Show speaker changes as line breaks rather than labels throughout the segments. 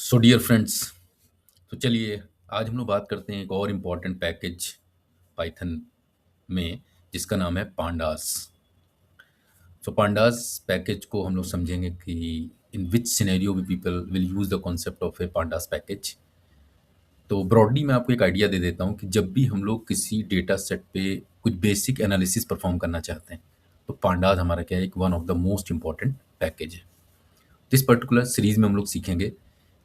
So dear friends, तो चलिए आज हम लोग बात करते हैं एक और इम्पॉर्टेंट पैकेज पाइथन में जिसका नाम है पांडास। सो पांडास पैकेज को हम लोग समझेंगे कि in which scenario we people will use the concept of a pandas package. तो ब्रॉडली मैं आपको एक आइडिया दे देता हूँ कि जब भी हम लोग किसी डेटा सेट पे कुछ बेसिक एनालिसिस परफॉर्म करना चाहते हैं तो पांडास हमारा क्या है, एक one of the most important package है। इस पर्टिकुलर सीरीज में हम लोग सीखेंगे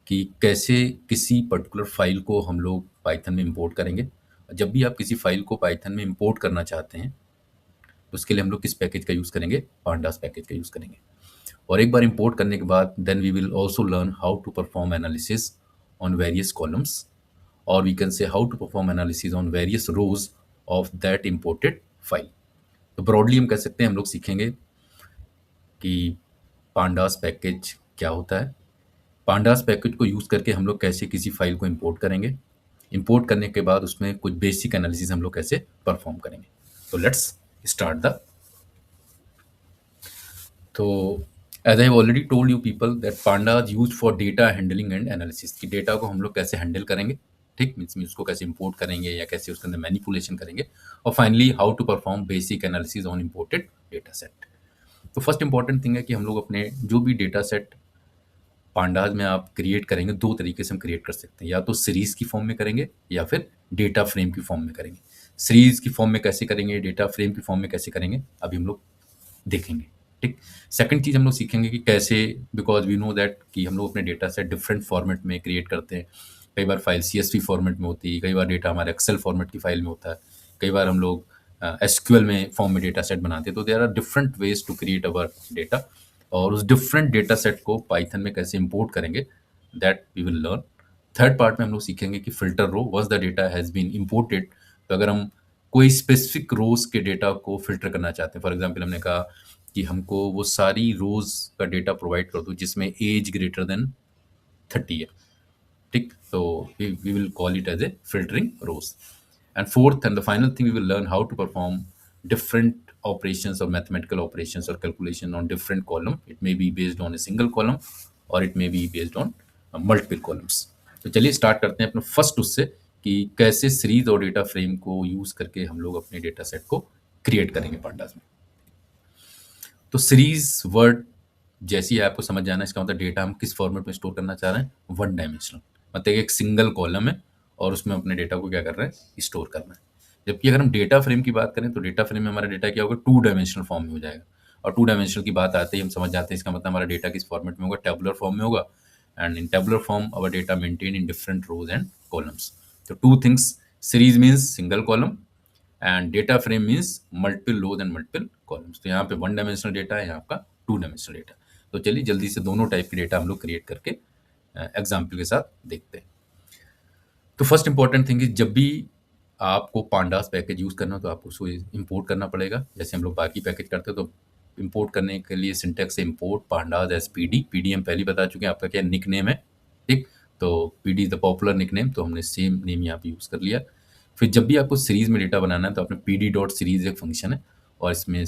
कि कैसे किसी पर्टिकुलर फाइल को हम लोग पाइथन में इंपोर्ट करेंगे। जब भी आप किसी फाइल को पाइथन में इंपोर्ट करना चाहते हैं तो उसके लिए हम लोग किस पैकेज का यूज़ करेंगे, पांडास पैकेज का यूज़ करेंगे। और एक बार इंपोर्ट करने के बाद then we will also learn how to perform analysis on various columns, और we can say how to perform analysis on various rows of that imported file. तो ब्रॉडली हम कह सकते हैं, हम लोग सीखेंगे कि पांडास पैकेज क्या होता है, पांडास पैकेज को यूज़ करके हम लोग कैसे किसी फाइल को इंपोर्ट करेंगे, इंपोर्ट करने के बाद उसमें कुछ बेसिक एनालिसिस हम लोग कैसे परफॉर्म करेंगे। तो लेट्स स्टार्ट द। तो as I already told you people that pandas use for data handling and analysis, की डेटा को हम लोग कैसे हैंडल करेंगे, ठीक मीन्स उसको कैसे इंपोर्ट करेंगे या कैसे उसके अंदर मैनिपुलेशन करेंगे, और finally how to perform basic analysis on imported data set. तो फर्स्ट इंपॉर्टेंट थिंग है कि हम लोग अपने जो भी डेटा सेट पांडास में आप क्रिएट करेंगे, दो तरीके से हम क्रिएट कर सकते हैं, या तो सीरीज की फॉर्म में करेंगे या फिर डेटा फ्रेम की फॉर्म में करेंगे। सीरीज की फॉर्म में कैसे करेंगे, डेटा फ्रेम की फॉर्म में कैसे करेंगे, अभी हम लोग देखेंगे। ठीक, सेकंड चीज़ हम लोग सीखेंगे कि कैसे, बिकॉज वी नो दैट कि हम लोग अपने डेटा सेट डिफरेंट फॉर्मेट में क्रिएट करते हैं। कई बार फाइल CSV फॉर्मेट में होती है, कई बार डेटा हमारे एक्सेल फॉर्मेट की फाइल में होता है, कई बार हम लोग SQL में फॉर्म में डेटा सेट बनाते हैं। तो there are different ways to create our data, और उस डिफरेंट डेटा सेट को पाइथन में कैसे इंपोर्ट करेंगे, that we will learn. Third part में हम लोग सीखेंगे कि filter row, once the data has been imported, तो अगर हम कोई स्पेसिफिक रोज के डेटा को फिल्टर करना चाहते हैं, फॉर एग्जांपल हमने कहा कि हमको वो सारी रोज का डेटा प्रोवाइड कर दो जिसमें एज ग्रेटर देन 30 है, ठीक, तो we will call it as a filtering rows. And fourth and the final thing, we will learn how to perform different operations or mathematical operations or calculation on different column. It may be based on a single column or it may be based on multiple columns. तो चलिए start करते हैं अपने first उससे कि कैसे series और data frame को यूज करके हम लोग अपने डेटा सेट को क्रिएट करेंगे पांडास में। तो सीरीज वर्ड जैसी है आपको समझ जाना, इसका मतलब डेटा हम किस फॉर्मेट में स्टोर करना चाह रहे हैं, वन डायमेंशनल, मतलब एक सिंगल कॉलम है और उसमें अपने डेटा को क्या कर रहे हैं, स्टोर करना है। जबकि अगर हम डेटा फ्रेम की बात करें तो डेटा फ्रेम में हमारा डेटा क्या होगा, टू डायमेंशनल फॉर्म में हो जाएगा। और टू डायमेंशनल की बात आते ही हम समझ जाते हैं, इसका मतलब हमारा डेटा किस फॉर्मेट में होगा, टेबुलर फॉर्म में होगा। And in tabular form our data maintain in different rows and columns. तो two things, series means single column and data frame means multiple rows and multiple columns. तो यहाँ पे one dimensional data है, यहाँ का two dimensional data. तो चलिए जल्दी से दोनों टाइप के डेटा हम लोग क्रिएट करके एग्जाम्पल के साथ देखते हैं। तो फर्स्ट इंपॉर्टेंट थिंग इज, जब भी आपको पांडास पैकेज यूज़ करना हो तो आपको उसको इंपोर्ट करना पड़ेगा, जैसे हम लोग बाकी पैकेज करते हैं। तो इंपोर्ट करने के लिए सिंटेक्स है इंपोर्ट पांडास एज PD हम पहले बता चुके हैं, आपका क्या निक नेम है, ठीक। तो PD is the popular nickname, तो हमने सेम नेम यहाँ पे यूज़ कर लिया। फिर जब भी आपको सीरीज में डेटा बनाना है तो आपने PD.series एक फंक्शन है, और इसमें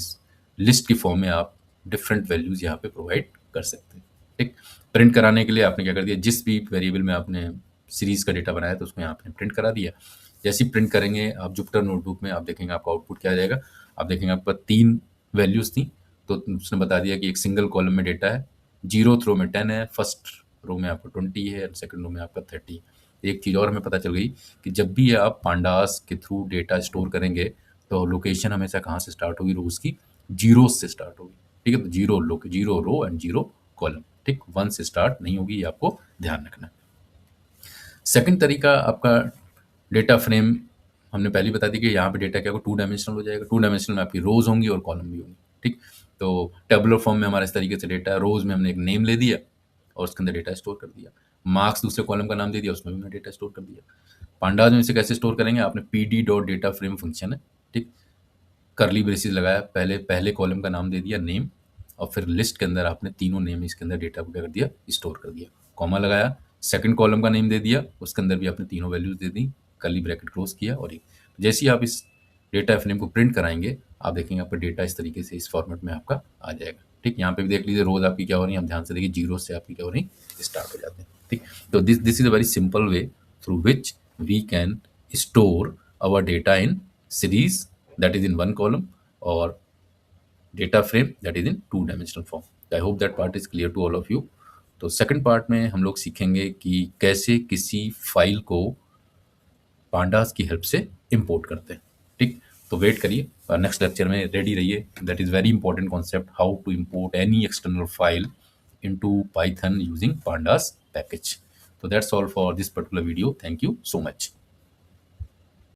लिस्ट की फॉर्म में आप डिफरेंट वैल्यूज़ यहाँ पे प्रोवाइड कर सकते हैं, ठीक। प्रिंट कराने के लिए आपने क्या कर दिया, जिस भी वेरिएबल में आपने सीरीज का डेटा बनाया तो उसको यहाँ पे प्रिंट करा दिया। जैसे ही प्रिंट करेंगे आप जुपिटर नोटबुक में, आप देखेंगे आपका आउटपुट क्या आ जाएगा। आप देखेंगे आपका 3 वैल्यूज़ थी, तो उसने बता दिया कि एक सिंगल कॉलम में डेटा है, 0th रो में 10 है, फर्स्ट रो में आपका 20 है, सेकंड रो में आपका 30। एक चीज़ और हमें पता चल गई कि जब भी आप पांडास के थ्रू डेटा स्टोर करेंगे तो लोकेशन हमेशा कहाँ से स्टार्ट होगी, रोज की जीरो से स्टार्ट होगी, ठीक है। तो zero row and zero column, ठीक, 1 से स्टार्ट नहीं होगी, ये आपको ध्यान रखना है। सेकंड तरीका आपका डेटा फ्रेम, हमने पहले बता दी कि यहाँ पे डेटा क्या होगा, टू डायमेंशनल हो जाएगा। टू डायमेंशनल में आपकी रोज होंगी और कॉलम भी होंगी, ठीक। तो टेबुलर फॉर्म में हमारा इस तरीके से डेटा है, रोज में हमने एक नेम ले दिया और उसके अंदर डेटा स्टोर कर दिया, मार्क्स दूसरे कॉलम का नाम दे दिया, उसमें भी हमने डेटा स्टोर कर दिया। पांडास में इसे कैसे स्टोर करेंगे, आपने PD.data_frame फंक्शन है, ठीक, करली ब्रेसिस लगाया, पहले कॉलम का नाम दे दिया नेम, और फिर लिस्ट के अंदर आपने तीनों नेम इसके अंदर डेटा को क्या कर दिया, स्टोर कर दिया। कॉमा लगाया, सेकंड कॉलम का नेम दे दिया, उसके अंदर भी आपने तीनों वैल्यूज दे दी, करली ब्रैकेट क्लोज किया, और एक जैसे ही आप इस डेटा फ्रेम को प्रिंट कराएंगे आप देखेंगे आपका डेटा इस तरीके से इस फॉर्मेट में आपका आ जाएगा, ठीक, यहाँ पे भी देख लीजिए रोज आपकी क्या हो रही है, आप ध्यान से देखिए जीरो से आपकी क्या हो रही है, स्टार्ट हो जाते हैं। ठीक, तो this is a very simple way through which we can store our data in series that is in one column or data frame that is in two dimensional form. I hope that part is clear to all of you. तो second part में हम लोग सीखेंगे कि कैसे किसी file को pandas की हेल्प से इंपोर्ट करते हैं। ठीक, तो वेट करिए और नेक्स्ट लेक्चर में रेडी रहिए। That is very important concept, how to import any external file into Python using pandas package. So that's all for this particular video. Thank you so much.